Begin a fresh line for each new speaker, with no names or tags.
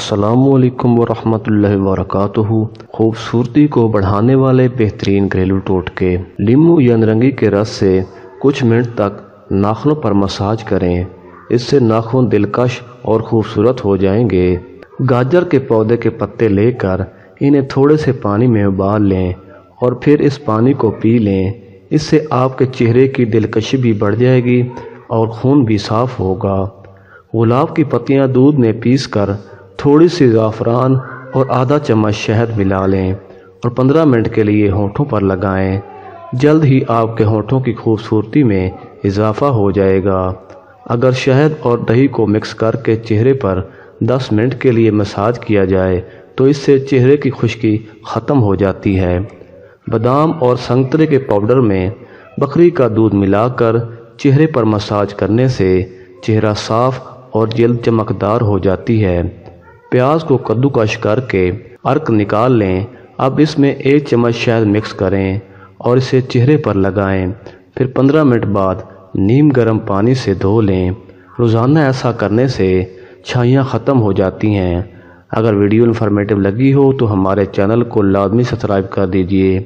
السلام علیکم ورحمۃ اللہ وبرکاتہ۔ خوبصورتی کو بڑھانے والے بہترین گھریلو ٹوٹکے۔ لیمو یا نارنگی کے رس سے کچھ منٹ تک ناخنوں پر مساج کریں، اس سے ناخن دلکش اور خوبصورت ہو جائیں گے۔ گاجر کے پودے کے پتے لے کر انہیں تھوڑے سے پانی میں ابال لیں اور پھر اس پانی کو پی لیں، اس سے آپ کے چہرے کی دلکشی بھی بڑھ جائے گی اور خون بھی صاف ہوگا۔ گلاب کی پتیاں دودھ میں پیس کر تھوڑی سی زعفران اور آدھا چمچ شہد ملا لیں اور 15 منٹ کے لیے ہونٹوں پر لگائیں۔ جلد ہی آپ کے ہونٹوں کی خوبصورتی میں اضافہ ہو جائے گا۔ اگر شہد اور دہی کو مکس کر کے چہرے پر 10 منٹ کے لیے مساج کیا جائے تو اس سے چہرے کی خشکی ختم ہو جاتی ہے۔ بادام اور سنترے کے پاؤڈر میں بکری کا دودھ ملا کر چہرے پر مساج کرنے سے چہرہ صاف اور جلد چمکدار ہو جاتی ہے۔ پیاز کو کدوکش کر کے عرق نکال لیں، اب اس میں 1 چمچ شہد مکس کریں اور اسے چہرے پر لگائیں، پھر 15 منٹ بعد نیم گرم پانی سے دھو لیں۔ روزانہ ایسا کرنے سے چھائیاں ختم ہو جاتی ہیں۔ اگر ویڈیو انفارمیٹیو لگی ہو تو ہمارے چینل کو لازمی سبسکرائب کر دیجیے۔